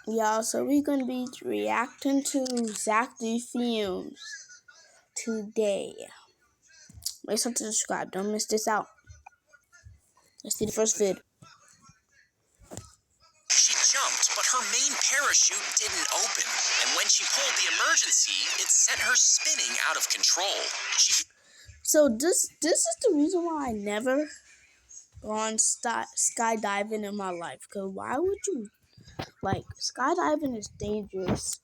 Yeah, so we're gonna be reacting to Zack the films today. Make sure to subscribe. Don't miss this out. Let's see the first vid. She jumped, but her main parachute didn't open. And when she pulled the emergency, it sent her spinning out of control. So this is the reason why I never gone skydiving in my life. Cause why would you skydiving is dangerous.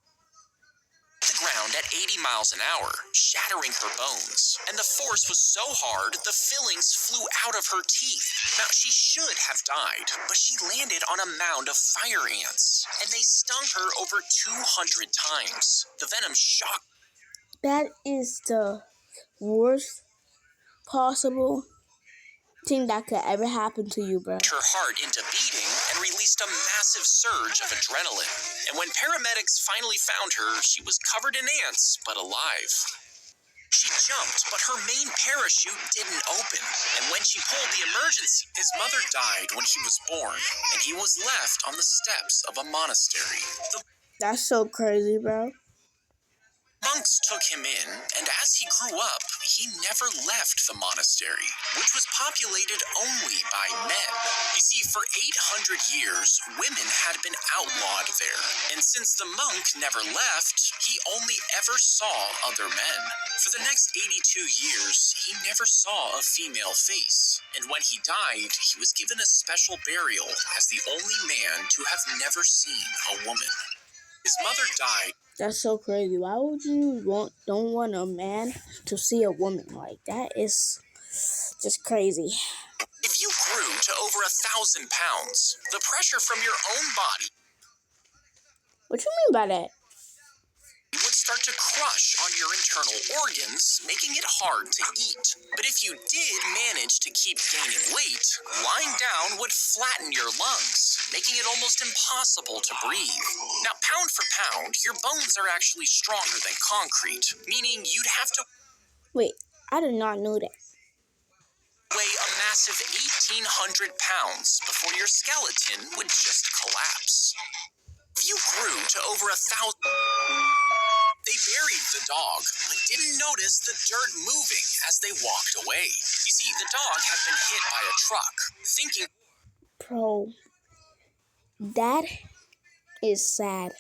The ground at 80 miles an hour, shattering her bones. And the force was so hard, the fillings flew out of her teeth. Now, she should have died, but she landed on a mound of fire ants, and they stung her over 200 times. The venom shocked. That is the worst possible thing that could ever happen to you, bro. Her heart into beating and released a massive surge of adrenaline. And when paramedics finally found her, she was covered in ants, but alive. She jumped, but her main parachute didn't open. And when she pulled the emergency, his mother died when he was born, and he was left on the steps of a monastery. That's so crazy, bro. Monks took him in, and as he grew up, he never left the monastery, which was populated only by men. You see, for 800 years, women had been outlawed there, and since the monk never left, he only ever saw other men. For the next 82 years, he never saw a female face, and when he died, he was given a special burial as the only man to have never seen a woman. His mother died. That's so crazy. Why would you don't want a man to see a woman? Like, that is just crazy. If you grew to over 1,000 pounds, the pressure from your own body What you mean by that? would start to crush on your internal organs, making it hard to eat. But if you did manage to keep gaining weight, lying down would flatten your lungs, making it almost impossible to breathe. Now, pound for pound, your bones are actually stronger than concrete, meaning you'd have to Wait, I did not know that. weigh a massive 1,800 pounds before your skeleton would just collapse. If you grew to over 1,000, they buried the dog, but didn't notice the dirt moving as they walked away. You see, the dog had been hit by a truck, thinking, Bro, that is sad.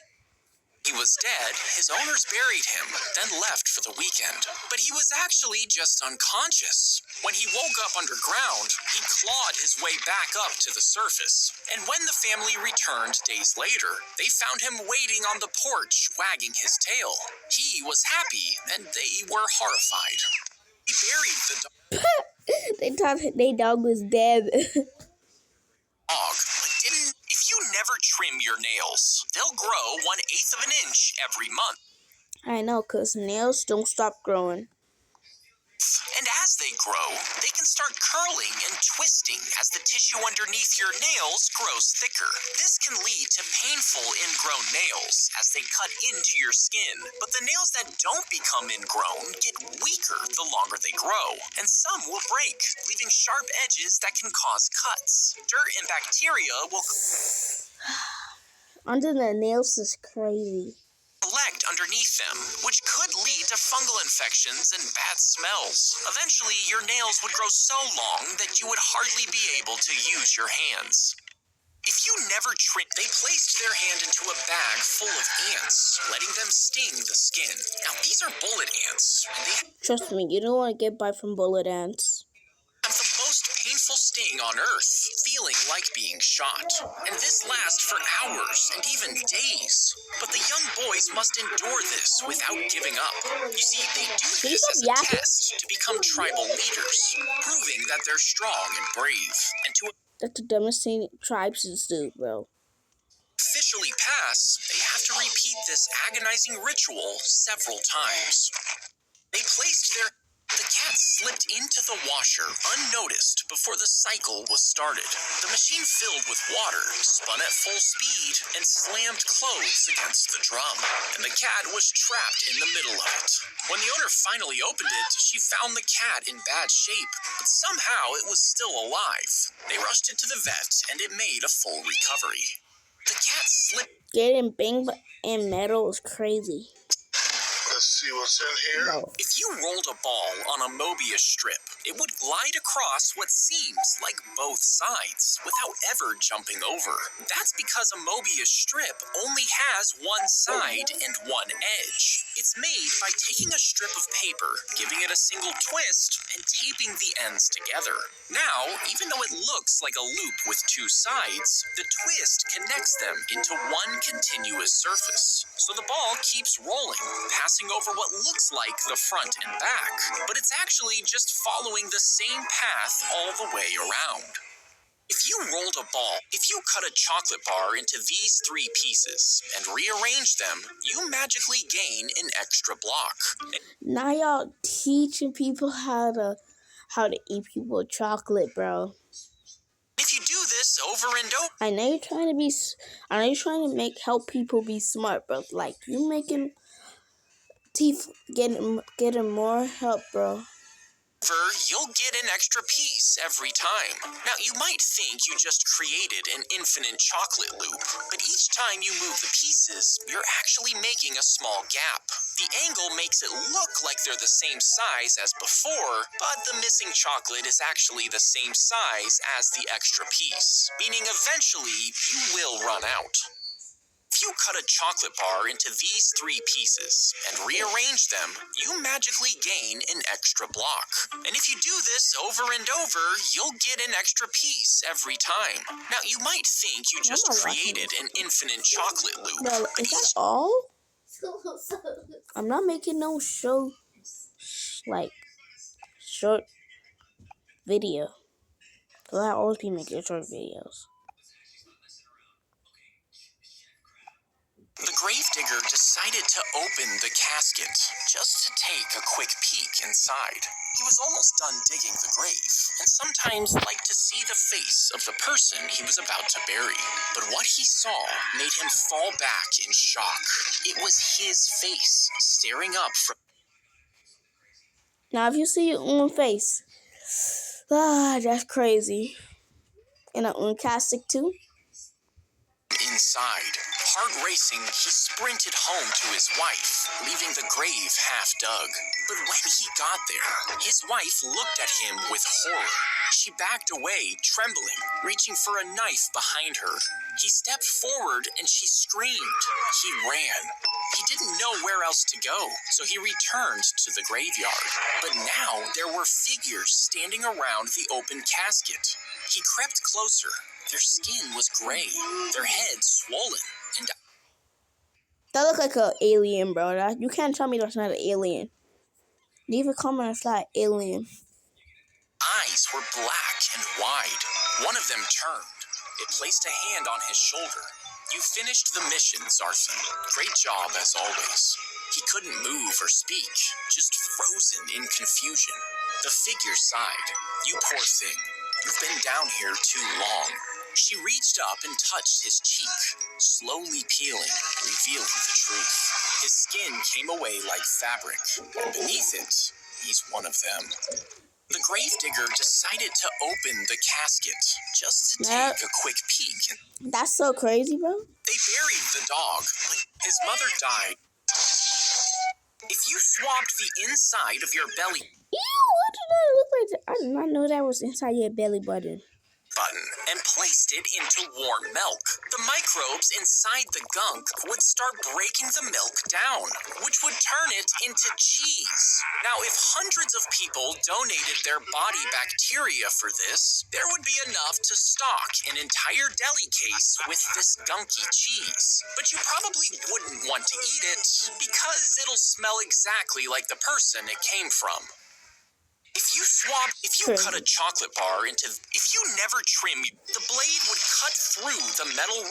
he was dead. His owners buried him, then left for the weekend. But he was actually just unconscious. When he woke up underground, he clawed his way back up to the surface. And when the family returned days later, they found him waiting on the porch, wagging his tail. He was happy, and they were horrified. He buried the dog. They thought their dog was dead. But didn't. If you never trim your nails, they'll grow 1/8 of an inch every month. I know, cause nails don't stop growing. And as they grow, they can start curling and twisting as the tissue underneath your nails grows thicker. This can lead to painful ingrown nails as they cut into your skin. But the nails that don't become ingrown get weaker the longer they grow, and some will break, leaving sharp edges that can cause cuts. Dirt and bacteria will Under the nails is crazy. collect underneath them, which could lead to fungal infections and bad smells. Eventually, your nails would grow so long that you would hardly be able to use your hands. If you never trimmed, they placed their hand into a bag full of ants, letting them sting the skin. Now, these are bullet ants, and they Trust me, you don't want to get bite from bullet ants. have the most painful sting on Earth, feeling like being shot. And this lasts for hours and even days. But the young boys must endure this without giving up. You see, they do this as a test to become tribal leaders, proving that they're strong and brave. And to That's the dumbest thing tribes do, bro. officially pass, they have to repeat this agonizing ritual several times. They placed the cat slipped into the washer unnoticed before the cycle was started. The machine filled with water, spun at full speed, and slammed clothes against the drum. And the cat was trapped in the middle of it. When the owner finally opened it, she found the cat in bad shape, but somehow it was still alive. They rushed it to the vet, and it made a full recovery. The cat slipped. getting banged in metal is crazy. Let's see what's in here. Bro. If you rolled a ball on a Mobius strip, it would glide across what seems like both sides without ever jumping over. That's because a Mobius strip only has one side and one edge. It's made by taking a strip of paper, giving it a single twist, and taping the ends together. Now, even though it looks like a loop with two sides, the twist connects them into one continuous surface. So the ball keeps rolling, passing over what looks like the front and back, but it's actually just following the same path all the way around. If you rolled a ball, if you cut a chocolate bar into these three pieces and rearrange them, you magically gain an extra block. Now y'all teaching people how to eat people chocolate, bro. If you do this over and over, I know you're trying to help people be smart, bro. Like you making teeth getting more help, bro. you'll get an extra piece every time. Now, you might think you just created an infinite chocolate loop, but each time you move the pieces, you're actually making a small gap. The angle makes it look like they're the same size as before, but the missing chocolate is actually the same size as the extra piece, meaning eventually you will run out. If you cut a chocolate bar into these three pieces and rearrange them, you magically gain an extra block. And if you do this over and over, you'll get an extra piece every time. Now, you might think you just created an infinite chocolate loop. Bro, is that all? I'm not making no short video. So I always be making short videos. The gravedigger decided to open the casket just to take a quick peek inside. He was almost done digging the grave, and sometimes liked to see the face of the person he was about to bury. But what he saw made him fall back in shock. It was his face staring up from Now, if you see your own face, that's crazy. And an own casket too. inside. Heart racing, he sprinted home to his wife, leaving the grave half dug. But when he got there, his wife looked at him with horror. She backed away, trembling, reaching for a knife behind her. He stepped forward and she screamed. He ran. He didn't know where else to go, so he returned to the graveyard. But now there were figures standing around the open casket. He crept closer. Their skin was gray, their heads swollen, and That look like an alien, bro. You can't tell me that's not an alien. Leave a comment if it's not an alien. eyes were black and wide. One of them turned. It placed a hand on his shoulder. You finished the mission, Zarthan. Great job, as always. He couldn't move or speak, just frozen in confusion. The figure sighed. You poor thing. You've been down here too long. She reached up and touched his cheek, slowly peeling, revealing the truth. His skin came away like fabric, and beneath it, he's one of them. The gravedigger decided to open the casket, just to take a quick peek. That's so crazy, bro. They buried the dog. His mother died. If you swabbed the inside of your belly Ew, what did that look like? I did not know that was inside your belly button. button and placed it into warm milk, the microbes inside the gunk would start breaking the milk down, which would turn it into cheese. Now, if hundreds of people donated their body bacteria for this, there would be enough to stock an entire deli case with this gunky cheese. But you probably wouldn't want to eat it because it'll smell exactly like the person it came from. If you cut a chocolate bar if you never trim, the blade would cut through the metal.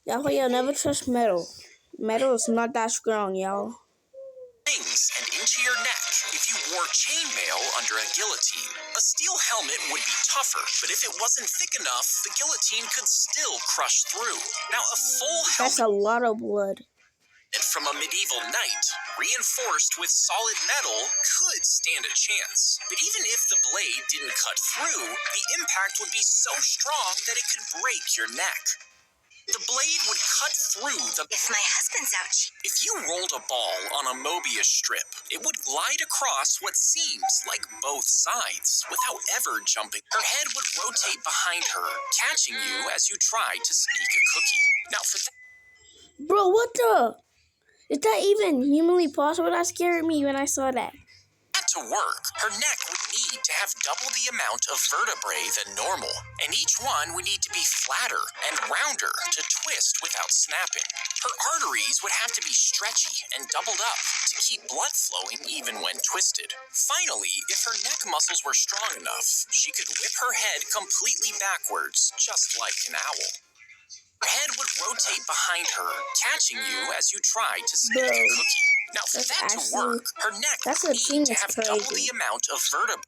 Y'all never trust metal. Metal is not that strong, y'all. Rings and into your neck. If you wore chainmail under a guillotine, a steel helmet would be tougher, but if it wasn't thick enough, the guillotine could still crush through. Now, a full helmet. That's a lot of blood. from a medieval knight, reinforced with solid metal, could stand a chance. But even if the blade didn't cut through, the impact would be so strong that it could break your neck. The blade would cut through the... If my husband's out cheap. If you rolled a ball on a Mobius strip, it would glide across what seems like both sides without ever jumping. Her head would rotate behind her, catching you as you tried to sneak a cookie. Now for that... Bro, what the? Is that even humanly possible? That scared me when I saw that. To work, her neck would need to have double the amount of vertebrae than normal, and each one would need to be flatter and rounder to twist without snapping. Her arteries would have to be stretchy and doubled up to keep blood flowing even when twisted. Finally, if her neck muscles were strong enough, she could whip her head completely backwards, just like an owl. Her head would rotate behind her, catching you as you tried to sneak a cookie. Now, for that to work, her neck would need to have double the amount of vertebrae.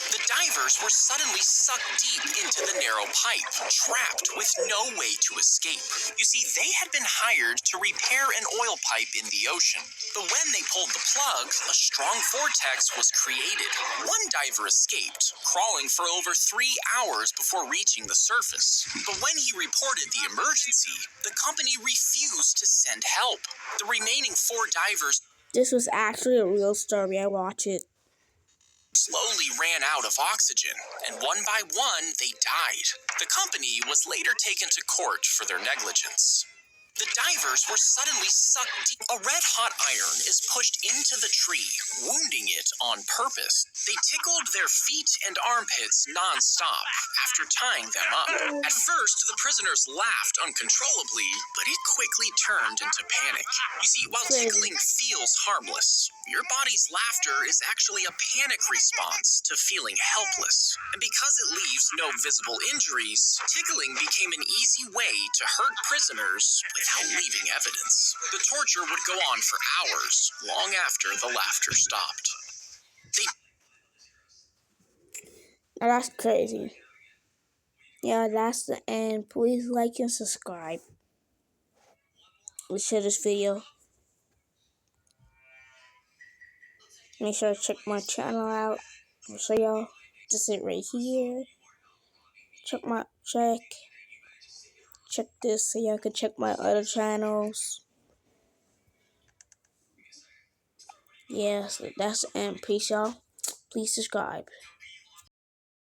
The divers were suddenly sucked deep into the narrow pipe, trapped with no way to escape. You see, they had been hired to repair an oil pipe in the ocean. But when they pulled the plug, a strong vortex was created. One diver escaped, crawling for over 3 hours before reaching the surface. But when he reported the emergency, the company refused to send help. The remaining 4 divers... This was actually a real story. I watched it. Slowly ran out of oxygen, and one by one, they died. The company was later taken to court for their negligence. The divers were suddenly sucked deep. A red-hot iron is pushed into the tree, wounding it on purpose. They tickled their feet and armpits non-stop after tying them up. At first, the prisoners laughed uncontrollably, but it quickly turned into panic. You see, while tickling feels harmless, your body's laughter is actually a panic response to feeling helpless. And because it leaves no visible injuries, tickling became an easy way to hurt prisoners without leaving evidence. The torture would go on for hours, long after the laughter stopped. Now that's crazy. Yeah, that's the end. Please like and subscribe. Let's share this video. Make sure to check my channel out. I'll show y'all. Just it right here. Check this so y'all can check my other channels. Yeah, so that's the end. Peace, y'all. Please subscribe.